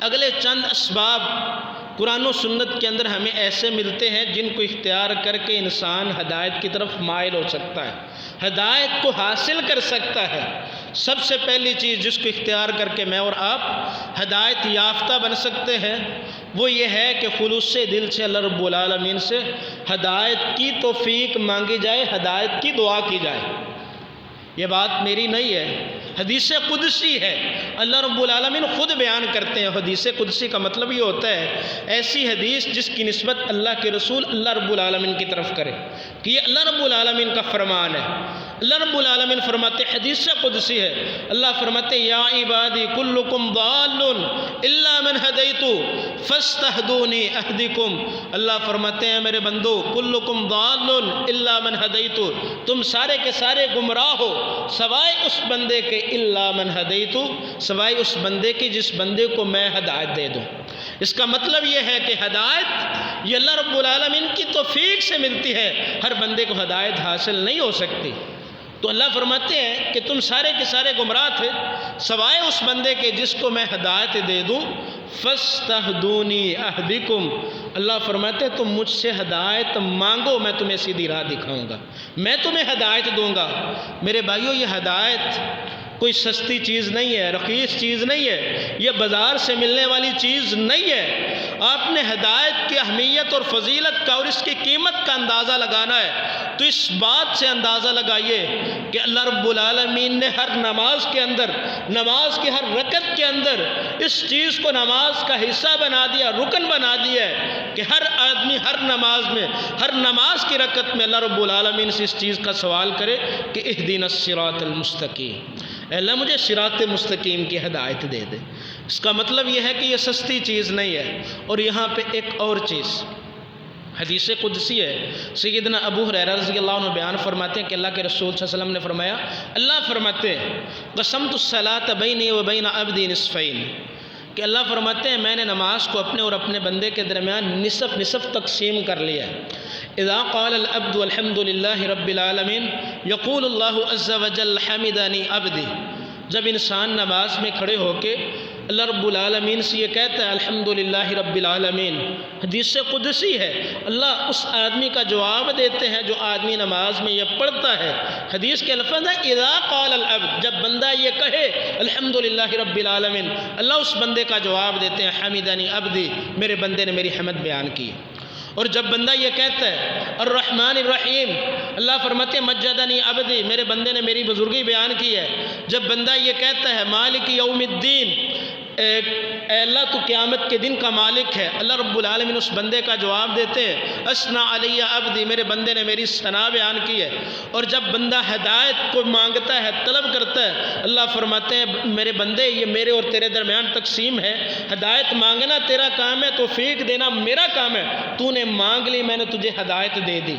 اگلے چند اسباب قرآن و سنت کے اندر ہمیں ایسے ملتے ہیں جن کو اختیار کر کے انسان ہدایت کی طرف مائل ہو سکتا ہے، ہدایت کو حاصل کر سکتا ہے۔ سب سے پہلی چیز جس کو اختیار کر کے میں اور آپ ہدایت یافتہ بن سکتے ہیں وہ یہ ہے کہ خلوص دل سے اللہ رب العالمین سے ہدایت کی توفیق مانگی جائے، ہدایت کی دعا کی جائے۔ یہ بات میری نہیں ہے، حدیث قدسی ہے، اللہ رب العالمین خود بیان کرتے ہیں۔ حدیث قدسی کا مطلب یہ ہوتا ہے ایسی حدیث جس کی نسبت اللہ کے رسول اللہ رب العالمین کی طرف کرے کہ یہ اللہ رب العالمین کا فرمان ہے۔ اللہ رب العالمین فرماتے حدیث قدسی ہے، اللہ فرماتے یا عبادی کلکم ضال الا من ہدیت فاستہدونی اہدکم، اللہ فرماتے ہیں میرے بندو کلکم ضال الا من ہدیت، تم سارے کے سارے گمراہ ہو سوائے اس بندے کے، الا من ہدیت، سوائے اس بندے کی جس بندے کو میں ہدایت دے دوں۔ اس کا مطلب یہ ہے کہ ہدایت یہ اللہ رب العالمین کی توفیق سے ملتی ہے، ہر بندے کو ہدایت حاصل نہیں ہو سکتی۔ تو اللہ فرماتے ہیں کہ تم سارے کے سارے گمراہ تھے سوائے اس بندے کے جس کو میں ہدایت دے دوں، فاستہدونی اہدکم، اللہ فرماتے ہیں تم مجھ سے ہدایت مانگو میں تمہیں سیدھی راہ دکھاؤں گا، میں تمہیں ہدایت دوں گا۔ میرے بھائیو یہ ہدایت کوئی سستی چیز نہیں ہے، رخیص چیز نہیں ہے، یہ بازار سے ملنے والی چیز نہیں ہے۔ آپ نے ہدایت کی اہمیت اور فضیلت کا اور اس کی قیمت کا اندازہ لگانا ہے تو اس بات سے اندازہ لگائیے کہ اللہ رب العالمین نے ہر نماز کے اندر، نماز کی ہر رکعت کے اندر اس چیز کو نماز کا حصہ بنا دیا، رکن بنا دیا ہے کہ ہر آدمی ہر نماز میں، ہر نماز کی رکعت میں اللہ رب العالمین سے اس چیز کا سوال کرے کہ اہدنا الصراط المستقیم، اے اللہ مجھے صراط مستقیم کی ہدایت دے دے۔ اس کا مطلب یہ ہے کہ یہ سستی چیز نہیں ہے۔ اور یہاں پہ ایک اور چیز، حدیث قدسی ہے، سیدنا ابو ہریرہ رضی اللہ عنہ بیان فرماتے ہیں کہ اللہ کے رسول صلی اللہ علیہ وسلم نے فرمایا، اللہ فرماتے ہیں قسمت الصلاۃ بینی و بین عبدی نصفین، کہ اللہ فرماتے ہیں میں نے نماز کو اپنے اور اپنے بندے کے درمیان نصف نصف تقسیم کر لیا ہے۔ اذا قال العبد الحمد للہ رب العالمین یقول اللہ عز وجل حمدنی عبدی، جب انسان نماز میں کھڑے ہو کے اللہ رب العالمین سے یہ کہتا ہے الحمدللہ رب العالمین، حدیث قدسی ہے، اللہ اس آدمی کا جواب دیتے ہیں جو آدمی نماز میں یہ پڑھتا ہے۔ حدیث کے لفظ ہے اذا قال العبد، جب بندہ یہ کہے الحمدللہ رب العالمین، اللہ اس بندے کا جواب دیتے ہیں حمدنی عبدی، میرے بندے نے میری حمد بیان کی۔ اور جب بندہ یہ کہتا ہے الرحمن الرحیم، اللہ فرماتے ہیں مجدنی عبدی، میرے بندے نے میری بزرگی بیان کی ہے۔ جب بندہ یہ کہتا ہے مالک یوم الدین، اے اللہ تو قیامت کے دن کا مالک ہے، اللہ رب العالمین اس بندے کا جواب دیتے ہیں اثنا علی عبدی، میرے بندے نے میری ثنا بیان کی ہے۔ اور جب بندہ ہدایت کو مانگتا ہے، طلب کرتا ہے، اللہ فرماتے ہیں میرے بندے یہ میرے اور تیرے درمیان تقسیم ہے، ہدایت مانگنا تیرا کام ہے، توفیق دینا میرا کام ہے، تو نے مانگ لی میں نے تجھے ہدایت دے دی۔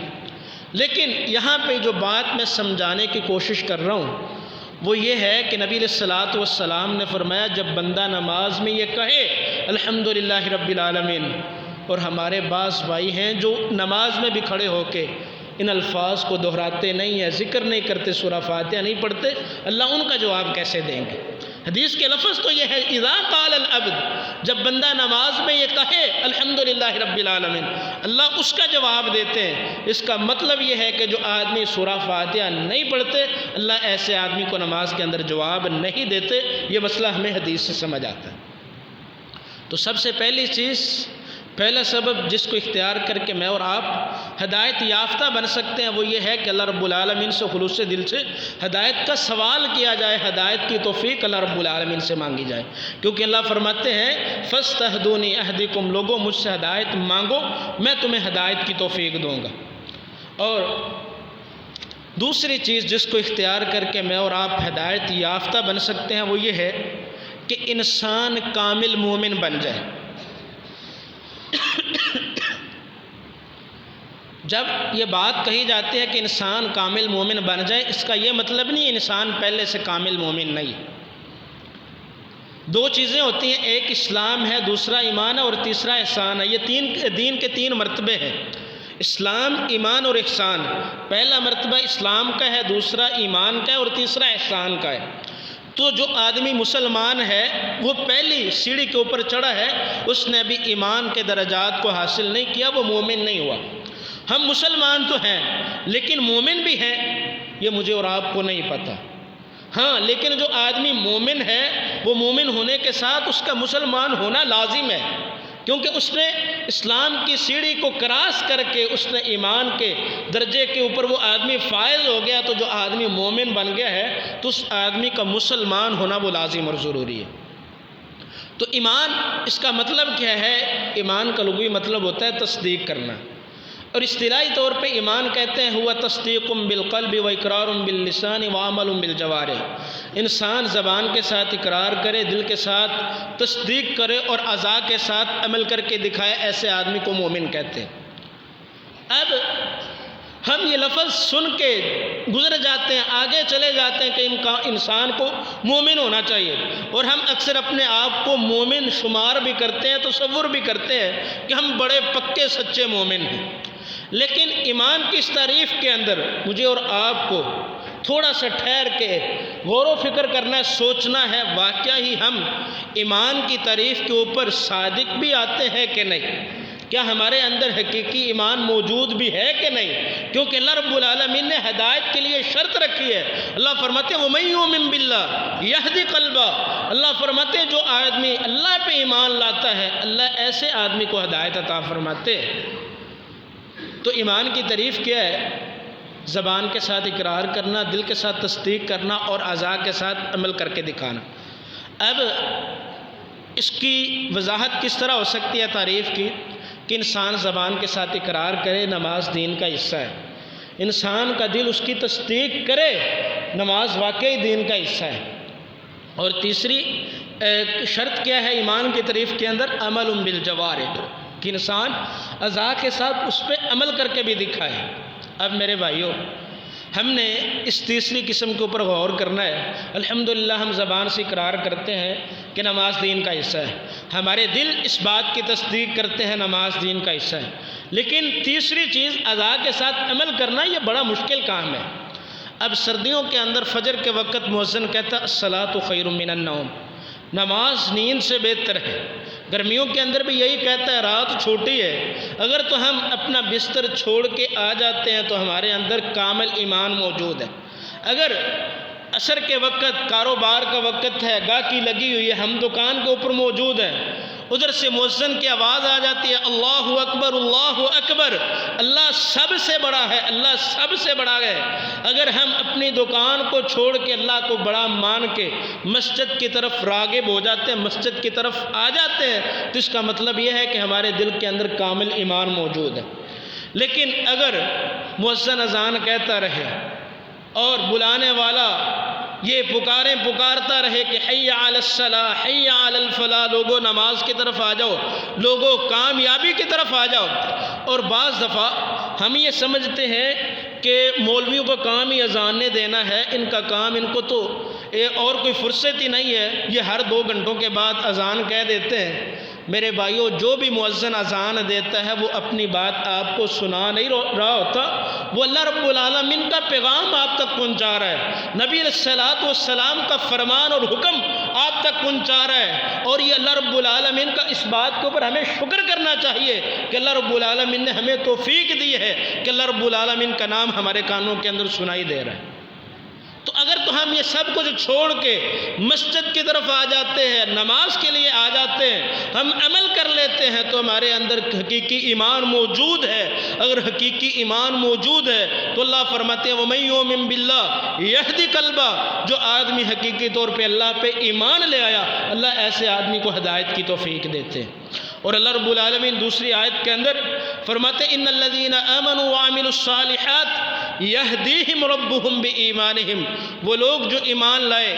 لیکن یہاں پہ جو بات میں سمجھانے کی کوشش کر رہا ہوں وہ یہ ہے کہ نبی علیہ الصلوۃ والسلام نے فرمایا جب بندہ نماز میں یہ کہے الحمدللہ رب العالمین، اور ہمارے بعض بھائی ہیں جو نماز میں بھی کھڑے ہو کے ان الفاظ کو دہراتے نہیں ہیں، ذکر نہیں کرتے، سورہ فاتحہ نہیں پڑھتے، اللہ ان کا جواب کیسے دیں گے؟ حدیث کے لفظ تو یہ ہے اذا قال العبد، جب بندہ نماز میں یہ کہے الحمدللہ رب العالمین، اللہ اس کا جواب دیتے ہیں۔ اس کا مطلب یہ ہے کہ جو آدمی سورہ فاتحہ نہیں پڑھتے، اللہ ایسے آدمی کو نماز کے اندر جواب نہیں دیتے۔ یہ مسئلہ ہمیں حدیث سے سمجھ آتا ہے۔ تو سب سے پہلی چیز، پہلا سبب جس کو اختیار کر کے میں اور آپ ہدایت یافتہ بن سکتے ہیں وہ یہ ہے کہ اللہ رب العالمین سے خلوص دل سے ہدایت کا سوال کیا جائے، ہدایت کی توفیق اللہ رب العالمین سے مانگی جائے، کیونکہ اللہ فرماتے ہیں فاستہدونی اہدکم، لوگوں مجھ سے ہدایت مانگو میں تمہیں ہدایت کی توفیق دوں گا۔ اور دوسری چیز جس کو اختیار کر کے میں اور آپ ہدایت یافتہ بن سکتے ہیں وہ یہ ہے کہ انسان کامل مومن بن جائے۔ جب یہ بات کہی جاتی ہے کہ انسان کامل مومن بن جائے، اس کا یہ مطلب نہیں انسان پہلے سے کامل مومن نہیں۔ دو چیزیں ہوتی ہیں، ایک اسلام ہے، دوسرا ایمان ہے، اور تیسرا احسان ہے۔ یہ دین کے تین مرتبے ہیں، اسلام، ایمان اور احسان۔ پہلا مرتبہ اسلام کا ہے، دوسرا ایمان کا ہے، اور تیسرا احسان کا ہے۔ تو جو آدمی مسلمان ہے وہ پہلی سیڑھی کے اوپر چڑھا ہے، اس نے ابھی ایمان کے درجات کو حاصل نہیں کیا، وہ مومن نہیں ہوا۔ ہم مسلمان تو ہیں لیکن مومن بھی ہیں، یہ مجھے اور آپ کو نہیں پتہ۔ ہاں لیکن جو آدمی مومن ہے وہ مومن ہونے کے ساتھ اس کا مسلمان ہونا لازم ہے، کیونکہ اس نے اسلام کی سیڑھی کو کراس کر کے اس نے ایمان کے درجے کے اوپر وہ آدمی فائز ہو گیا۔ تو جو آدمی مومن بن گیا ہے تو اس آدمی کا مسلمان ہونا وہ لازم اور ضروری ہے۔ تو ایمان اس کا مطلب کیا ہے؟ ایمان کا لغوی مطلب ہوتا ہے تصدیق کرنا، اور اصطلاحی طور پہ ایمان کہتے ہیں ہوا تصدیق بالقلب و اقرار باللسان و عمل بالجوارح۔ انسان زبان کے ساتھ اقرار کرے، دل کے ساتھ تصدیق کرے اور اعضاء کے ساتھ عمل کر کے دکھائے، ایسے آدمی کو مومن کہتے ہیں۔ اب ہم یہ لفظ سن کے گزر جاتے ہیں، آگے چلے جاتے ہیں کہ انسان کو مومن ہونا چاہیے، اور ہم اکثر اپنے آپ کو مومن شمار بھی کرتے ہیں، تصور بھی کرتے ہیں کہ ہم بڑے پکے سچے مومن ہیں۔ لیکن ایمان کی اس تعریف کے اندر مجھے اور آپ کو تھوڑا سا ٹھہر کے غور و فکر کرنا ہے، سوچنا ہے واقعہ ہی ہم ایمان کی تعریف کے اوپر صادق بھی آتے ہیں کہ نہیں، کیا ہمارے اندر حقیقی ایمان موجود بھی ہے کہ نہیں؟ کیونکہ اللہ رب العالمین نے ہدایت کے لیے شرط رکھی ہے۔ اللہ فرماتے ہیں وَمَن يُؤْمِن بِاللَّهِ يَهْدِ قَلْبَهُ، اللہ فرماتے ہیں جو آدمی اللہ پہ ایمان لاتا ہے اللہ ایسے آدمی کو ہدایت عطا فرماتے ہیں۔ تو ایمان کی تعریف کیا ہے؟ زبان کے ساتھ اقرار کرنا، دل کے ساتھ تصدیق کرنا اور اعضاء کے ساتھ عمل کر کے دکھانا۔ اب اس کی وضاحت کس طرح ہو سکتی ہے تعریف کی کہ انسان زبان کے ساتھ اقرار کرے نماز دین کا حصہ ہے، انسان کا دل اس کی تصدیق کرے نماز واقعی دین کا حصہ ہے، اور تیسری شرط کیا ہے ایمان کی تعریف کے اندر؟ عمل بالجوارح، کہ انسان اذا کے ساتھ اس پہ عمل کر کے بھی دکھائے۔ اب میرے بھائیوں، ہم نے اس تیسری قسم کے اوپر غور کرنا ہے۔ الحمدللہ ہم زبان سے اقرار کرتے ہیں کہ نماز دین کا حصہ ہے، ہمارے دل اس بات کی تصدیق کرتے ہیں نماز دین کا حصہ ہے، لیکن تیسری چیز ادا کے ساتھ عمل کرنا یہ بڑا مشکل کام ہے۔ اب سردیوں کے اندر فجر کے وقت مؤذن کہتا الصلاۃ خیر من النوم، نماز نیند سے بہتر ہے۔ گرمیوں کے اندر بھی یہی کہتا ہے رات چھوٹی ہے، اگر تو ہم اپنا بستر چھوڑ کے آ جاتے ہیں تو ہمارے اندر کامل ایمان موجود ہے۔ اگر عصر کے وقت کاروبار کا وقت ہے، گاہکی لگی ہوئی ہے، ہم دکان کے اوپر موجود ہیں، ادھر سے مؤذن کی آواز آ جاتی ہے اللہ اکبر اللہ اکبر، اللہ سب سے بڑا ہے، اللہ سب سے بڑا ہے۔ اگر ہم اپنی دکان کو چھوڑ کے اللہ کو بڑا مان کے مسجد کی طرف راغب ہو جاتے ہیں، مسجد کی طرف آ جاتے ہیں، تو اس کا مطلب یہ ہے کہ ہمارے دل کے اندر کامل ایمان موجود ہے۔ لیکن اگر مؤذن اذان کہتا رہے اور بلانے والا یہ پکارتا رہے کہ حی علی الصلاۃ حی علی الفلاح، لوگوں نماز کی طرف آ جاؤ، لوگوں کامیابی کی طرف آ جاؤ، اور بعض دفعہ ہم یہ سمجھتے ہیں کہ مولویوں کا کام ہی اذانیں دینا ہے، ان کا کام، ان کو تو اور کوئی فرصت ہی نہیں ہے، یہ ہر 2 گھنٹوں کے بعد اذان کہہ دیتے ہیں۔ میرے بھائیوں، جو بھی مؤذن اذان دیتا ہے وہ اپنی بات آپ کو سنا نہیں رہا ہوتا، وہ اللہ رب العالمین کا پیغام آپ تک پہنچا رہا ہے، نبی علیہ الصلوۃ والسلام کا فرمان اور حکم آپ تک پہنچا رہا ہے۔ اور یہ اللہ رب العالمین کا اس بات کے اوپر ہمیں شکر کرنا چاہیے کہ اللہ رب العالمین نے ہمیں توفیق دی ہے کہ اللہ رب العالمین کا نام ہمارے کانوں کے اندر سنائی دے رہا ہے۔ تو اگر تو ہم یہ سب کچھ چھوڑ کے مسجد کی طرف آ جاتے ہیں، نماز کے لیے آ جاتے ہیں، ہم عمل کر لیتے ہیں، تو ہمارے اندر حقیقی ایمان موجود ہے۔ اگر حقیقی ایمان موجود ہے تو اللہ فرماتے ہیں وَمَن يُؤْمِن بِاللَّهِ يَهْدِ قَلْبَهُ، جو آدمی حقیقی طور پہ اللہ پہ ایمان لے آیا، اللہ ایسے آدمی کو ہدایت کی توفیق دیتے ہیں۔ اور اللہ رب العالمین دوسری آیت کے اندر فرماتے ہیں ان الذین آمنوا وعملوا الصالحات یہدیہم ربہم بایمانہم، وہ لوگ جو ایمان لائے،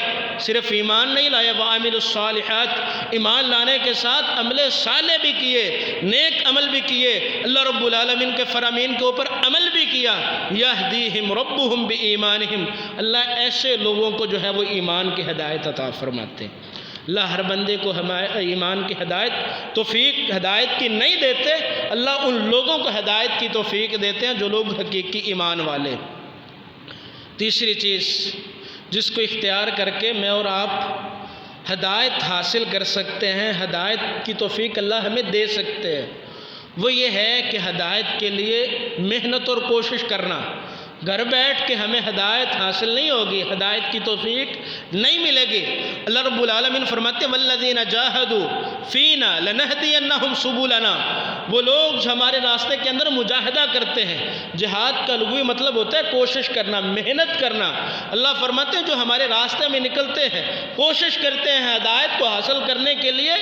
صرف ایمان نہیں لائے، وعملوا الصالحات، ایمان لانے کے ساتھ عمل صالح بھی کیے، نیک عمل بھی کیے، اللہ رب العالمین کے فرامین کے اوپر عمل بھی کیا، یہدیہم ربہم بایمانہم، اللہ ایسے لوگوں کو جو ہے وہ ایمان کی ہدایت عطا فرماتے ہیں۔ اللہ ہر بندے کو ایمان کی توفیق ہدایت کی نہیں دیتے، اللہ ان لوگوں کو ہدایت کی توفیق دیتے ہیں جو لوگ حقیقی ایمان والے۔ تیسری چیز جس کو اختیار کر کے میں اور آپ ہدایت حاصل کر سکتے ہیں، ہدایت کی توفیق اللہ ہمیں دے سکتے ہیں، وہ یہ ہے کہ ہدایت کے لیے محنت اور کوشش کرنا۔ گھر بیٹھ کے ہمیں ہدایت حاصل نہیں ہوگی، ہدایت کی توفیق نہیں ملے گی۔ اللہ رب العالمین فرماتے ہیں وَالَّذِينَ جَاهَدُوا فِينَا لَنَهْدِيَنَّهُمْ سُبُلَنَا، وہ لوگ جو ہمارے راستے کے اندر مجاہدہ کرتے ہیں، جہاد کا لغوی مطلب ہوتا ہے کوشش کرنا، محنت کرنا۔ اللہ فرماتے ہیں جو ہمارے راستے میں نکلتے ہیں، کوشش کرتے ہیں ہدایت کو حاصل کرنے کے لیے،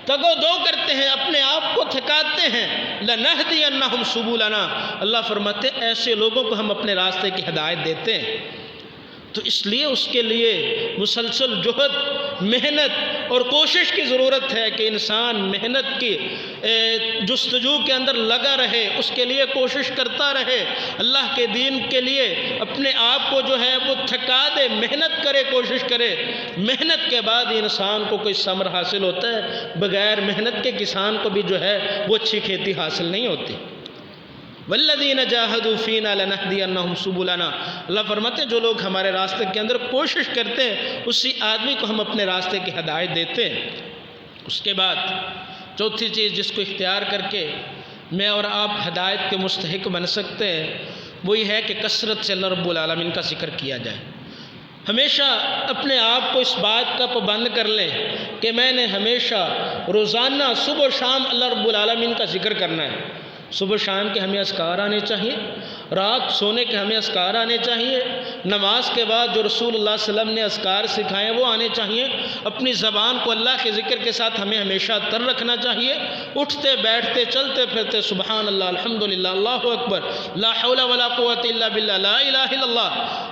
تگ و دو کرتے ہیں، اپنے آپ کو تھکاتے ہیں، لَنَهْدِيَنَّهُمْ سُبُلَنَا، اللہ فرماتے ہیں ایسے لوگوں کو ہم اپنے راستے کی ہدایت دیتے ہیں۔ تو اس لیے اس کے لیے مسلسل جہد، محنت اور کوشش کی ضرورت ہے کہ انسان محنت کی جستجو کے اندر لگا رہے، اس کے لیے کوشش کرتا رہے، اللہ کے دین کے لیے اپنے آپ کو جو ہے وہ تھکا دے، محنت کرے، کوشش کرے۔ محنت کے بعد انسان کو کوئی ثمر حاصل ہوتا ہے، بغیر محنت کے کسان کو بھی جو ہے وہ اچھی کھیتی حاصل نہیں ہوتی۔ وَالَّذِينَ جَاهَدُوا فِينَا لَنَهْدِيَنَّهُمْ سُبُلَنَا، اللہ فرماتے ہیں جو لوگ ہمارے راستے کے اندر کوشش کرتے ہیں اسی آدمی کو ہم اپنے راستے کی ہدایت دیتے ہیں۔ اس کے بعد چوتھی چیز جس کو اختیار کر کے میں اور آپ ہدایت کے مستحق بن سکتے ہیں وہ یہ ہے کہ کثرت سے اللہ رب العالمین کا ذکر کیا جائے۔ ہمیشہ اپنے آپ کو اس بات کا پابند کر لیں کہ میں نے ہمیشہ روزانہ صبح و شام اللہ رب العالمین کا ذکر کرنا ہے۔ صبح شام کے ہمیں اذکار آنے چاہیے، رات سونے کے ہمیں اذکار آنے چاہیے، نماز کے بعد جو رسول اللہ صلی اللہ علیہ وسلم نے اذکار سکھائے وہ آنے چاہیے۔ اپنی زبان کو اللہ کے ذکر کے ساتھ ہمیں ہمیشہ تر رکھنا چاہیے، اٹھتے بیٹھتے چلتے پھرتے سبحان اللہ، الحمدللہ، اللہ اکبر، لا حول ولا قوت الا باللہ، لا الہ الا اللہ،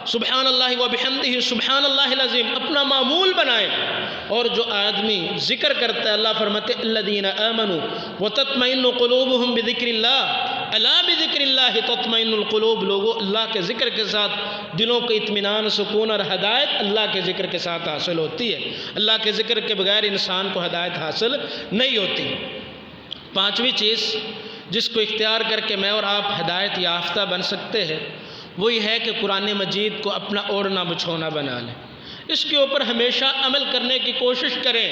سبحان اللہ وبحمدہ، سبحان اللہ العظیم، اپنا معمول بنائیں۔ اور جو آدمی ذکر کرتا ہے، اللہ فرماتے الذین آمنوا وتطمئن قلوبہم بذکر اللہ، الا بذکر اللہ تطمئن القلوب، لوگوں اللہ کے ذکر کے ساتھ دلوں کو اطمینان، سکون اور ہدایت اللہ کے ذکر کے ساتھ حاصل ہوتی ہے۔ اللہ کے ذکر کے بغیر انسان کو ہدایت حاصل نہیں ہوتی۔ پانچویں چیز جس کو اختیار کر کے میں اور آپ ہدایت یافتہ بن سکتے ہیں، وہ یہ ہے کہ قرآن مجید کو اپنا اوڑھنا بچھونا بنا لیں، اس کے اوپر ہمیشہ عمل کرنے کی کوشش کریں،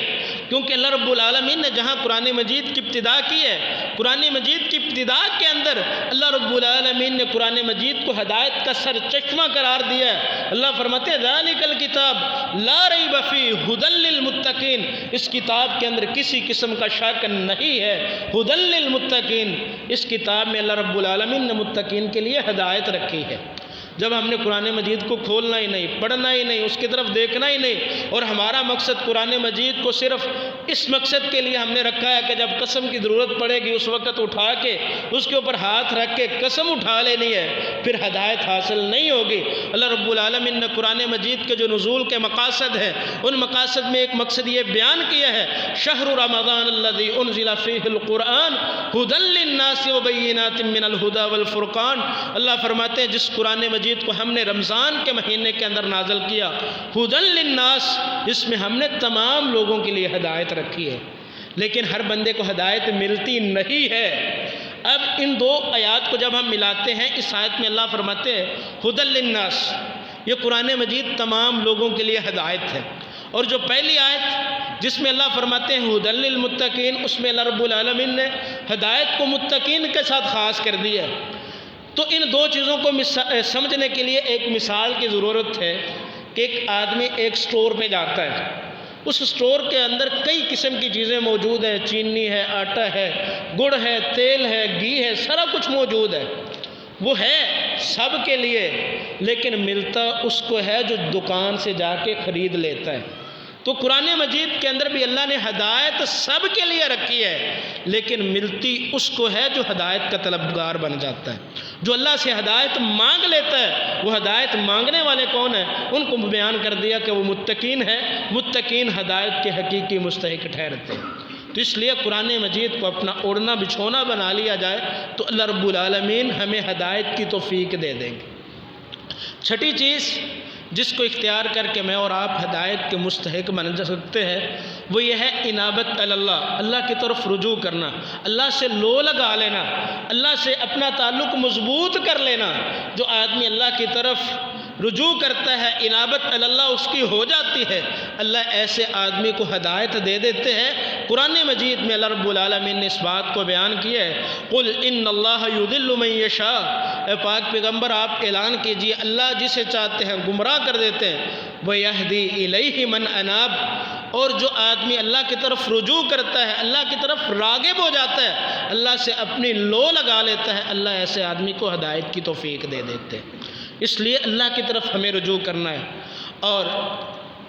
کیونکہ اللہ رب العالمین نے جہاں قرآن مجید کی ابتدا کی ہے، قرآن مجید کی ابتدا کے اندر اللہ رب العالمین نے قرآن مجید کو ہدایت کا سر چشمہ قرار دیا ہے۔ اللہ فرماتے ہیں ذالک الکتاب لا ریب فیہ ھدی للمتقین، اس کتاب کے اندر کسی قسم کا شک نہیں ہے، ھدی للمتقین، اس کتاب میں اللہ رب العالمین نے متقین کے لیے ہدایت رکھی ہے۔ جب ہم نے قرآن مجید کو کھولنا ہی نہیں، پڑھنا ہی نہیں، اس کی طرف دیکھنا ہی نہیں، اور ہمارا مقصد قرآن مجید کو صرف اس مقصد کے لیے ہم نے رکھا ہے کہ جب قسم کی ضرورت پڑے گی اس وقت اٹھا کے اس کے اوپر ہاتھ رکھ کے قسم اٹھا لینی ہے، پھر ہدایت حاصل نہیں ہوگی۔ اللہ رب العالمین نے قرآن مجید کے جو نزول کے مقاصد ہیں، ان مقاصد میں ایک مقصد یہ بیان کیا ہے شہر رمضان الذی انزل فیہ القرآن ھدی للناس وبینات من الھدی والفرقان، اللہ فرماتے ہیں جس قرآن مجید کو ہم نے رمضان کے مہینے کے اندر نازل کیا، ھدی للناس، اس میں ہم نے تمام لوگوں کے لیے ہدایت رکھی ہے، لیکن ہر بندے کو ہدایت ملتی نہیں ہے۔ اب ان دو آیات کو جب ہم ملاتے ہیں، اس آیت میں اللہ فرماتے ہیں ھدی للناس، یہ قرآن مجید تمام لوگوں کے لیے ہدایت ہے، اور جو پہلی آیت جس میں اللہ فرماتے ہیں ھدی للمتقین، اس میں اللہ رب العالمین نے ہدایت کو متقین کے ساتھ خاص کر دیا ہے۔ تو ان دو چیزوں کو سمجھنے کے لیے ایک مثال کی ضرورت ہے کہ ایک آدمی ایک سٹور پہ جاتا ہے، اس سٹور کے اندر کئی قسم کی چیزیں موجود ہیں، چینی ہے، آٹا ہے، گڑ ہے، تیل ہے، گھی ہے، سارا کچھ موجود ہے، وہ ہے سب کے لیے، لیکن ملتا اس کو ہے جو دکان سے جا کے خرید لیتا ہے۔ تو قرآن مجید کے اندر بھی اللہ نے ہدایت سب کے لیے رکھی ہے، لیکن ملتی اس کو ہے جو ہدایت کا طلبگار بن جاتا ہے، جو اللہ سے ہدایت مانگ لیتا ہے۔ وہ ہدایت مانگنے والے کون ہیں؟ ان کو بیان کر دیا کہ وہ متقین ہیں، متقین ہدایت کے حقیقی مستحق ٹھہرتے ہیں۔ تو اس لیے قرآن مجید کو اپنا اوڑھنا بچھونا بنا لیا جائے تو اللہ رب العالمین ہمیں ہدایت کی توفیق دے دیں گے۔ چھٹی چیز جس کو اختیار کر کے میں اور آپ ہدایت کے مستحق بن سکتے ہیں، وہ یہ ہے انابت اللہ، اللہ کی طرف رجوع کرنا، اللہ سے لو لگا لینا، اللہ سے اپنا تعلق مضبوط کر لینا۔ جو آدمی اللہ کی طرف رجوع کرتا ہے، انابت اللہ اس کی ہو جاتی ہے، اللہ ایسے آدمی کو ہدایت دے دیتے ہیں۔ قرآن مجید میں اللہ رب العالمین نے اس بات کو بیان کیا ہے قل ان اللہ یضل من یشاء، اے پاک پیغمبر آپ اعلان کیجئے اللہ جسے چاہتے ہیں گمراہ کر دیتے ہیں، وَيَهْدِي إِلَيْهِ مَنْ أَنَابَ، اور جو آدمی اللہ کی طرف رجوع کرتا ہے، اللہ کی طرف راغب ہو جاتا ہے، اللہ سے اپنی لو لگا لیتا ہے، اللہ ایسے آدمی کو ہدایت کی توفیق دے دیتے ہیں۔ اس لیے اللہ کی طرف ہمیں رجوع کرنا ہے۔ اور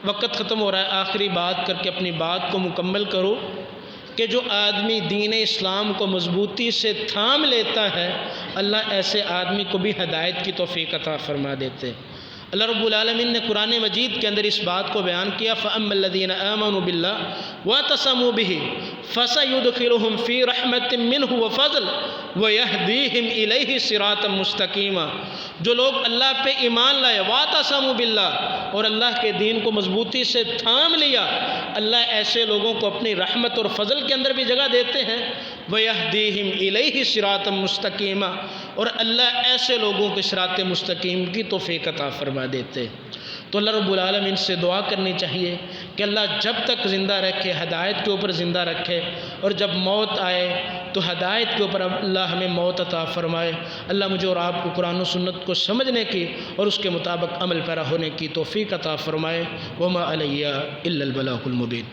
وقت ختم ہو رہا ہے، آخری بات کر کے اپنی بات کو مکمل کرو کہ جو آدمی دین اسلام کو مضبوطی سے تھام لیتا ہے، اللہ ایسے آدمی کو بھی ہدایت کی توفیق عطا فرما دیتے ہیں۔ اللہ رب العالمین نے قرآن مجید کے اندر اس بات کو بیان کیا فَأَمَّا الَّذِينَ آمَنُوا بِاللَّهِ وَاعْتَصَمُوا بِهِ فَسَيُدْخِلُهُمْ فِي رَحْمَةٍ مِّنْهُ وَفَضْلٍ وَيَهْدِيهِمْ إِلَيْهِ صِرَاطًا مُسْتَقِيمًا، جو لوگ اللہ پہ ایمان لائے، وَاعْتَصَمُوا بِاللَّهِ، اور اللہ کے دین کو مضبوطی سے تھام لیا، اللہ ایسے لوگوں کو اپنی رحمت اور فضل کے اندر بھی جگہ دیتے ہیں، وَيَهْدِيهِمْ إِلَيْهِ صِرَاطًا مُسْتَقِيمًا، اور اللہ ایسے لوگوں کو صراط مستقیم کی توفیق عطا فرما دیتے۔ تو اللہ رب العالمین سے دعا کرنی چاہیے کہ اللہ جب تک زندہ رکھے ہدایت کے اوپر زندہ رکھے، اور جب موت آئے تو ہدایت کے اوپر اللہ ہمیں موت عطا فرمائے۔ اللہ مجھے اور آپ کو قرآن و سنت کو سمجھنے کی اور اس کے مطابق عمل پیرا ہونے کی توفیق عطا فرمائے۔ وما علیہ الا البلاغ المبین۔